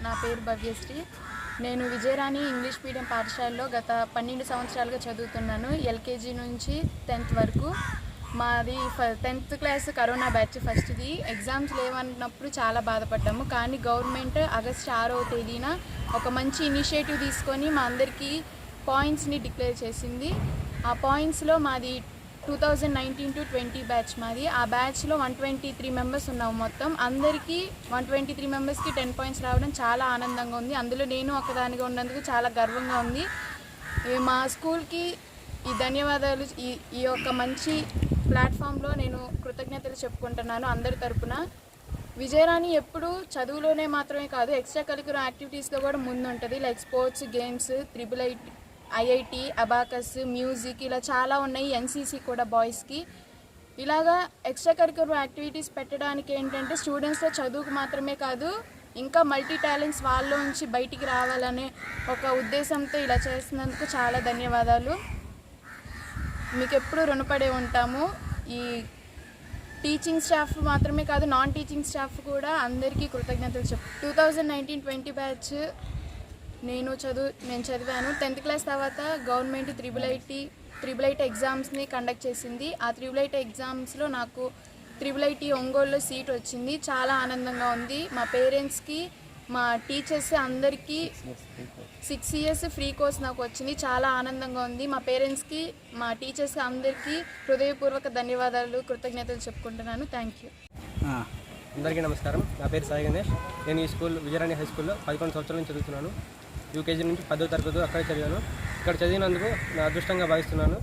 నా పేరు భవ్యశ్రీ. నేను విజయరాణి ఇంగ్లీష్ మీడియం పాఠశాలలో గత 12 సంవత్సరాలుగా చదువుతున్నాను. ఎల్కేజీ నుంచి 10th వరకు. మాది 10th క్లాస్ కరోనా బ్యాచ్ ఫస్ట్ది. ఎగ్జామ్స్ లేవన్నప్పుడు చాలా బాధపడ్డాము. కానీ గవర్నమెంట్ ఆగస్టు 6వ తేదీన ఒక మంచి ఇనిషియేటివ్ తీసుకొని మా అందరికీ పాయింట్స్ని డిక్లేర్ చేసింది. ఆ పాయింట్స్లో మాది 2019-20 బ్యాచ్ మాది. ఆ బ్యాచ్లో 123 మెంబర్స్ ఉన్నాము మొత్తం. అందరికీ 123 మెంబర్స్కి 10 పాయింట్స్ రావడం చాలా ఆనందంగా ఉంది. అందులో నేను ఒకదానిగా ఉన్నందుకు చాలా గర్వంగా ఉంది. మా స్కూల్కి ఈ ధన్యవాదాలు. ఈ యొక్క మంచి ప్లాట్ఫామ్లో నేను కృతజ్ఞతలు చెప్పుకుంటున్నాను అందరి తరపున. విజయరాణి ఎప్పుడు చదువులోనే మాత్రమే కాదు, ఎక్స్ట్రా కరిక్యులర్ యాక్టివిటీస్లో కూడా ముందుంటుంది. Like sports, games, IIT, abacus, music, ఇలా చాలా ఉన్నాయి. ఎన్సీసీ కూడా బాయ్స్కి. ఇలాగా ఎక్స్ట్రా కరిక్యులర్ యాక్టివిటీస్ పెట్టడానికి ఏంటంటే స్టూడెంట్స్లో చదువుకు మాత్రమే కాదు, ఇంకా మల్టీ టాలెంట్స్ వాళ్ళలోంచి బయటికి రావాలనే ఒక ఉద్దేశంతో ఇలా చేస్తున్నందుకు చాలా ధన్యవాదాలు. మీకు ఎప్పుడు రుణపడే ఉంటాము. ఈ టీచింగ్ స్టాఫ్ మాత్రమే కాదు, నాన్ టీచింగ్ స్టాఫ్ కూడా అందరికీ కృతజ్ఞతలు 2019-20 బ్యాచ్ నేను చదివాను. 10th క్లాస్ తర్వాత గవర్నమెంట్ IIIT ఎగ్జామ్స్ని కండక్ట్ చేసింది. ఆ IIIT ఎగ్జామ్స్లో నాకు IIIT ఒంగోలులో సీట్ వచ్చింది. చాలా ఆనందంగా ఉంది. మా పేరెంట్స్కి, మా టీచర్స్ అందరికీ 6 ఇయర్స్ ఫ్రీ కోర్స్ నాకు వచ్చింది. చాలా ఆనందంగా ఉంది. మా పేరెంట్స్కి, మా టీచర్స్కి అందరికీ హృదయపూర్వక ధన్యవాదాలు, కృతజ్ఞతలు చెప్పుకుంటున్నాను. Thank you. అందరికీ నమస్కారం. నా పేరు సాయి గణేష్. నేను ఈ స్కూల్ విజయరాణి హై స్కూల్లో 11 సంవత్సరాల నుంచి చదువుతున్నాను. యూకేజీ నుంచి 10వ తరగతి అక్కడే చదివాను. ఇక్కడ చదివినందుకు నా అదృష్టంగా భావిస్తున్నాను.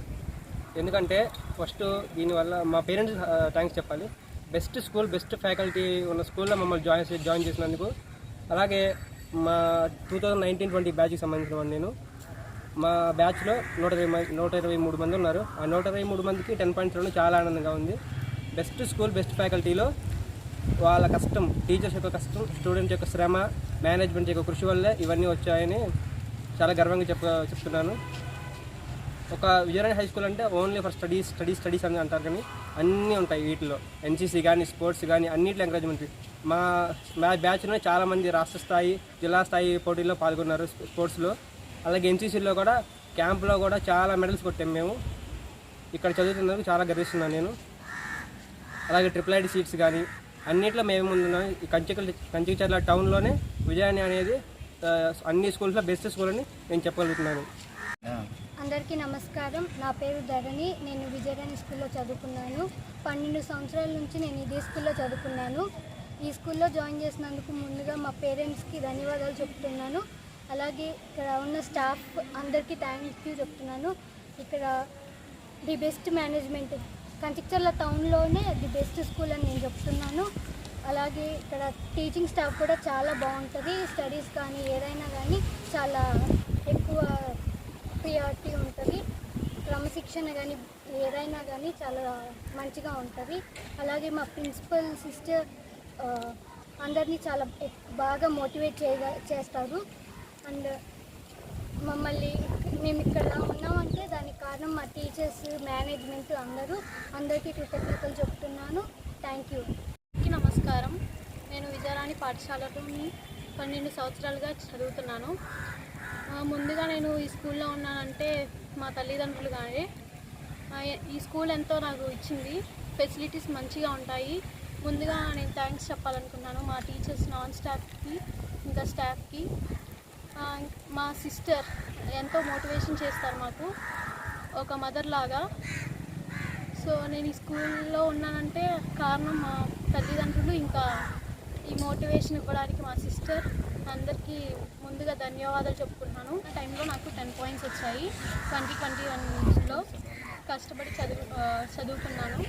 ఎందుకంటే ఫస్ట్ దీనివల్ల మా పేరెంట్స్ థ్యాంక్స్ చెప్పాలి. బెస్ట్ స్కూల్, బెస్ట్ ఫ్యాకల్టీ ఉన్న స్కూల్లో మమ్మల్ని జాయిన్ చేసినందుకు. అలాగే మా 2019-20 బ్యాచ్కి సంబంధించిన నేను మా బ్యాచ్లో 123 మంది ఉన్నారు. ఆ 123 మందికి 10 పాయింట్స్ రావడం చాలా ఆనందంగా ఉంది. బెస్ట్ స్కూల్, బెస్ట్ ఫ్యాకల్టీలో వాళ్ళ కష్టం, టీచర్స్ యొక్క కష్టం, స్టూడెంట్స్ యొక్క శ్రమ, మేనేజ్మెంట్ యొక్క కృషి వల్లే ఇవన్నీ వచ్చాయని చాలా గర్వంగా చెప్తున్నాను. ఒక విజయరాణి హై స్కూల్ అంటే ఓన్లీ ఫర్ స్టడీస్ అని అంటారు, కానీ అన్నీ ఉంటాయి వీటిలో. ఎన్సీసీ కానీ, స్పోర్ట్స్ కానీ అన్నింటిలో ఎంకరేజ్మెంట్. మా బ్యాచ్లో చాలామంది రాష్ట్ర స్థాయి, జిల్లా స్థాయి పోటీల్లో పాల్గొన్నారు స్పోర్ట్స్లో. అలాగే ఎన్సీసీలో కూడా క్యాంప్లో కూడా చాలా మెడల్స్ కొట్టాము మేము. ఇక్కడ చదువుతున్నందుకు చాలా గర్విస్తున్నాను నేను. అలాగే IIIT సీట్స్ కానీ అన్నింటిలో మేము ముందున్నాం. ఈ కంచికచర్ల టౌన్లోనే విజయరాణి అనేది అన్ని స్కూల్స్లో బెస్ట్ స్కూల్ అని నేను చెప్పగలుగుతున్నాను. అందరికీ నమస్కారం. నా పేరు ధరణి. నేను విజయరాణి స్కూల్లో చదువుకున్నాను. 12 సంవత్సరాల నుంచి నేను ఇదే స్కూల్లో చదువుకున్నాను. ఈ స్కూల్లో జాయిన్ చేసినందుకు ముందుగా మా పేరెంట్స్కి ధన్యవాదాలు చెప్తున్నాను. అలాగే ఇక్కడ ఉన్న స్టాఫ్ అందరికీ థ్యాంక్ యూ చెప్తున్నాను. ఇక్కడ ది బెస్ట్ మేనేజ్మెంట్, కంచికచర్ల టౌన్లోనే ది బెస్ట్ స్కూల్ అని నేను చెప్తున్నాను. అలాగే ఇక్కడ టీచింగ్ స్టాఫ్ కూడా చాలా బాగుంటుంది. స్టడీస్ కానీ ఏదైనా కానీ చాలా ఎక్కువ ప్రియారిటీ ఉంటుంది. క్రమశిక్షణ కానీ ఏదైనా కానీ చాలా మంచిగా ఉంటుంది. అలాగే మా ప్రిన్సిపల్ సిస్టర్ అందరినీ చాలా బాగా మోటివేట్ చేస్తారు. అండ్ మమ్మల్ని మేము ఇక్కడ ఉన్నామంటే దానికి కారణం మా టీచర్స్, మేనేజ్మెంట్ అందరికీ కృతజ్ఞతలు చెప్తున్నాను. Thank you. నమస్కారం. నేను విజయరాణి పాఠశాలలోని 12 సంవత్సరాలుగా చదువుతున్నాను. ముందుగా నేను ఈ స్కూల్లో ఉన్నానంటే మా తల్లిదండ్రులు కానీ ఈ స్కూల్ ఎంతో నాకు ఇచ్చింది. ఫెసిలిటీస్ మంచిగా ఉంటాయి. ముందుగా నేను థ్యాంక్స్ చెప్పాలనుకున్నాను మా టీచర్స్, నాన్ స్టాఫ్కి, ఇంకా స్టాఫ్కి. మా సిస్టర్ ఎంతో మోటివేషన్ చేస్తారు మాకు, ఒక మదర్ లాగా. సో నేను ఈ స్కూల్లో ఉన్నానంటే కారణం మా తల్లిదండ్రులు, ఇంకా ఈ మోటివేషన్ ఇవ్వడానికి మా సిస్టర్. అందరికీ ముందుగా ధన్యవాదాలు చెప్పుకుంటున్నాను. ఆ టైంలో నాకు 10 పాయింట్స్ వచ్చాయి. 2021లో కష్టపడి చదువుకున్నాను.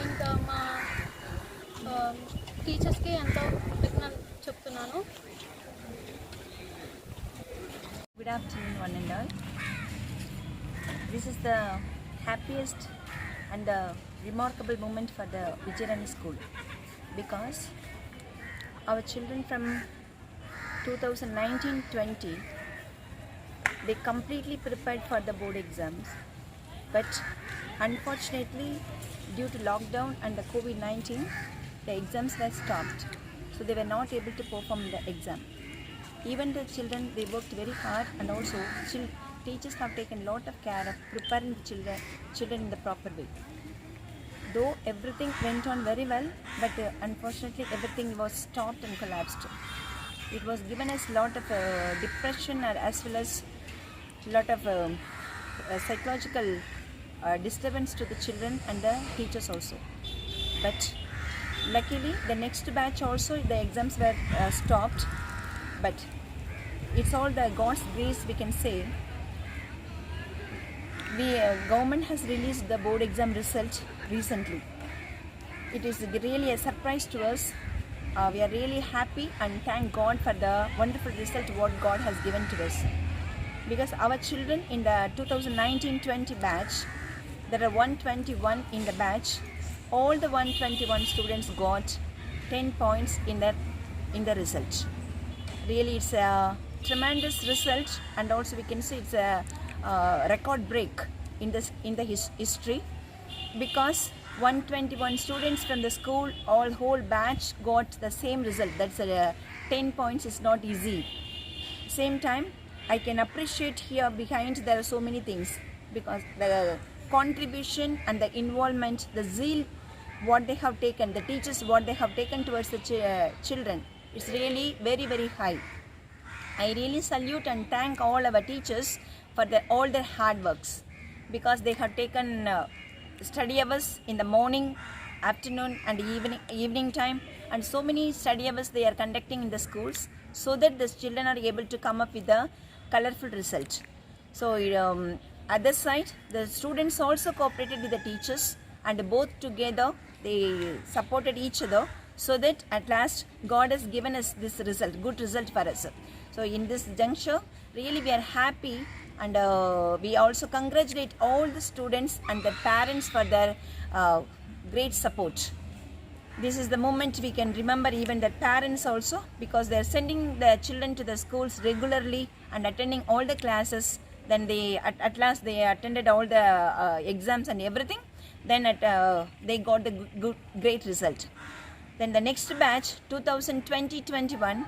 ఇంకా మా టీచర్స్కి ఎంతో కృతజ్ఞతలు చెప్తున్నాను. Good afternoon, one and all. This is the happiest and the remarkable moment for the Vijayarani school, because our children from 2019-20 they completely prepared for the board exams, but unfortunately due to lockdown and the COVID-19 the exams were stopped, so they were not able to perform the exam. Even the children, they worked very hard, and also teachers have taken a lot of care of preparing the children in the proper way. Though everything went on very well, but unfortunately everything was stopped and collapsed. It was given us a lot of depression, as well as a lot of psychological disturbance to the children and the teachers also. But luckily the next batch also the exams were stopped, but it's all the God's grace, we can say. The government has released the board exam result recently. It is really a surprise to us. We are really happy and thank God for the wonderful result what God has given to us. Because our children in the 2019-20 batch, there are 121 in the batch. All the 121 students got 10 points in the result. Really, it's a tremendous result, and also we can say it's a record break in the history, because 121 students from the school, whole batch got the same result. That's 10 points is not easy. Same time, I can appreciate here behind there are so many things, because the contribution and the involvement, the zeal, what they have taken, the teachers, what they have taken towards the children, it's really very, very high. I really salute and thank all our teachers for all their hard works, because they have taken study hours in the morning, afternoon and evening time, and so many study hours they are conducting in the schools, so that the children are able to come up with a colorful result. So other side, the students also cooperated with the teachers, and both together they supported each other, so that at last God has given us this result, good result for us. So in this juncture, really we are happy, and we also congratulate all the students and the parents for their great support. This is the moment we can remember even the parents also, because they are sending their children to the schools regularly and attending all the classes. Then they at last they attended all the exams and everything. Then they got the great result. Then the next batch, 2020-21,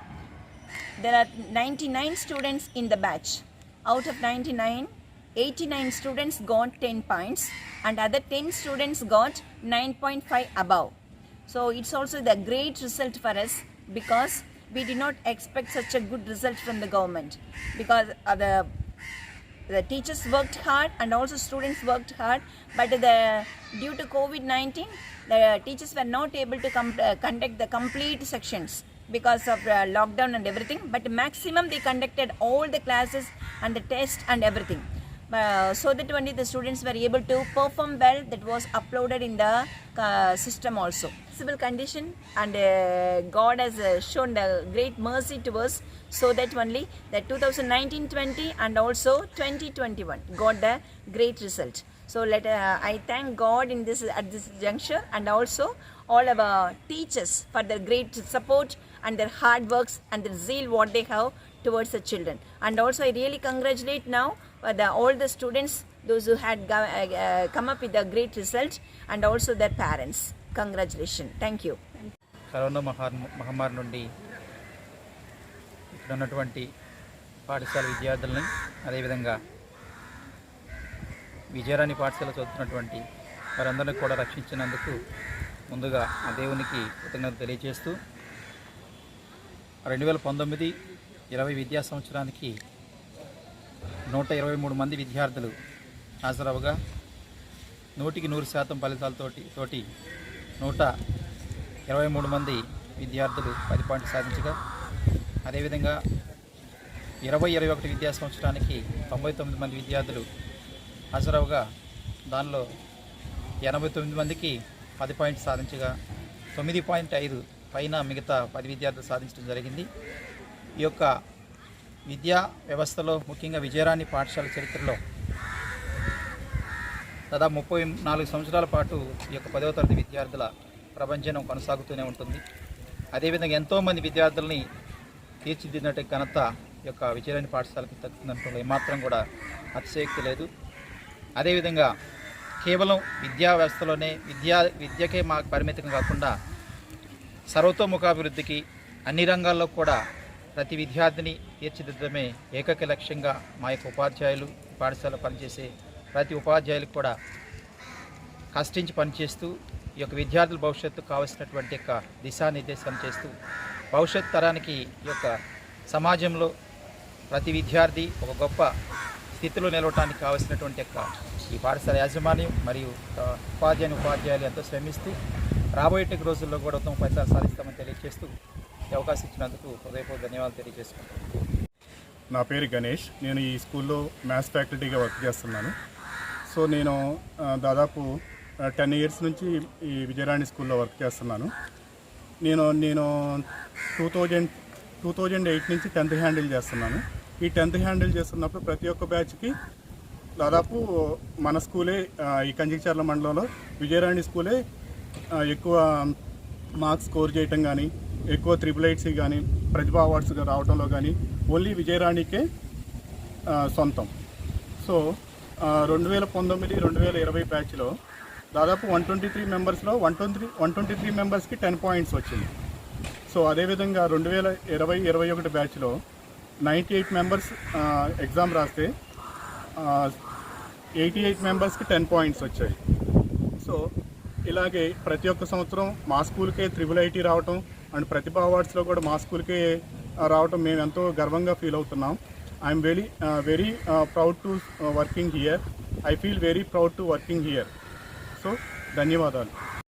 there are 99 students in the batch. Out of 99, 89 students got 10 points, and other 10 students got 9.5 above. So it's also the great result for us, because we did not expect such a good result from the government, because the teachers worked hard and also students worked hard, but due to COVID-19, the teachers were not able to conduct the complete sections because of lockdown and everything, but maximum they conducted all the classes and the test and everything, so that only the students were able to perform well. That was uploaded in the system also. Civil condition, and God has shown the great mercy to us, so that only the 2019-20 and also 2021 got the great result. So I thank God at this juncture, and also all our teachers for their great support and their hard works and their zeal what they have towards the children. And also I really congratulate now all the students, those who had come up with a great result, and also their parents. Congratulations. Thank you. Corona మహమ్మారి నుండి ఇక్కడ ఉన్నటువంటి పాఠశాల విద్యార్థులని, అదేవిధంగా విజయరాణి పాఠశాల చదువుతున్నటువంటి వారందరినీ కూడా రక్షించినందుకు ముందుగా ఆ దేవునికి కృతజ్ఞతలు తెలియజేస్తూ 2019-20 విద్యా సంవత్సరానికి 123 మంది విద్యార్థులు హాజరవగా 100% ఫలితాలతోటి 123 మంది విద్యార్థులు 10 పాయింట్లు సాధించగా, అదేవిధంగా 20-21 విద్యా సంవత్సరానికి 99 మంది విద్యార్థులు హాజరవగా దానిలో 89 మందికి 10 పాయింట్లు సాధించగా 9.5 పైన మిగతా 10 విద్యార్థులు సాధించడం జరిగింది. ఈ యొక్క విద్యా వ్యవస్థలో ముఖ్యంగా విజయరాణి పాఠశాల చరిత్రలో దాదాపు 34 సంవత్సరాల పాటు ఈ యొక్క 10వ తరగతి విద్యార్థుల ప్రభంజనం కొనసాగుతూనే ఉంటుంది. అదేవిధంగా ఎంతోమంది విద్యార్థుల్ని తీర్చిదిద్దినట్టు ఘనత ఈ యొక్క విజయరాణి పాఠశాలకి దక్కుతుందంటే ఏమాత్రం కూడా అతిశయోక్తి లేదు. అదేవిధంగా కేవలం విద్యా వ్యవస్థలోనే విద్యకే మాకు పరిమితం కాకుండా సర్వతోముఖాభివృద్ధికి అన్ని రంగాల్లో కూడా ప్రతి విద్యార్థిని తీర్చిదిద్దడమే ఏకైక లక్ష్యంగా మా యొక్క ఉపాధ్యాయులు, పాఠశాల పనిచేసే ప్రతి ఉపాధ్యాయులకు కూడా కష్టించి పనిచేస్తూ ఈ యొక్క విద్యార్థుల భవిష్యత్తు కావాల్సినటువంటి యొక్క దిశానిర్దేశం చేస్తూ భవిష్యత్ తరానికి ఈ యొక్క సమాజంలో ప్రతి విద్యార్థి ఒక గొప్ప స్థితిలో నిలవటానికి కావాల్సినటువంటి యొక్క ఈ పాఠశాల యాజమాన్యం మరియు ఉపాధ్యాయులు ఎంతో శ్రమిస్తూ రాబోయే రోజుల్లో కూడా ఉత్తమ ఫలితాలు సాధిస్తామని తెలియజేస్తూ ఈ అవకాశం ఇచ్చినందుకు హృదయపూర్వక ధన్యవాదాలు తెలియజేసుకుంటున్నాను. నా పేరు గణేష్. నేను ఈ స్కూల్లో మ్యాథ్స్ ఫ్యాకల్టీగా వర్క్ చేస్తున్నాను. సో నేను దాదాపు 10 ఇయర్స్ నుంచి ఈ విజయరాణి స్కూల్లో వర్క్ చేస్తున్నాను. నేను 2008 నుంచి 10th హ్యాండిల్ చేస్తున్నాను. ఈ 10th హ్యాండిల్ చేస్తున్నప్పుడు ప్రతి ఒక్క బ్యాచ్కి దాదాపు మన స్కూలే, ఈ కంచికచర్ల మండలంలో విజయరాణి స్కూలే ఎక్కువ మార్క్స్ స్కోర్ చేయటం కానీ, ఎక్కువ 888 కానీ, ప్రతిభా అవార్డ్స్ రావడంలో కానీ ఓన్లీ విజయరాణికే సొంతం. సో 2019-2020 బ్యాచ్లో దాదాపు 123 మెంబర్స్లో 123 మెంబర్స్కి 10 పాయింట్స్ వచ్చింది. సో అదేవిధంగా 2020-21 బ్యాచ్లో 98 మెంబర్స్ ఎగ్జామ్ రాస్తే 88 మెంబర్స్కి 10 పాయింట్స్ వచ్చాయి. సో ఇలాగే ప్రతి ఒక్క సంవత్సరం మా స్కూల్కే 888 రావటం అండ్ ప్రతిభా అవార్డ్స్లో కూడా మా స్కూల్కే రావటం మేము ఎంతో గర్వంగా ఫీల్ అవుతున్నాం. I'm very proud to working here. I feel very proud to working here. So ధన్యవాదాలు.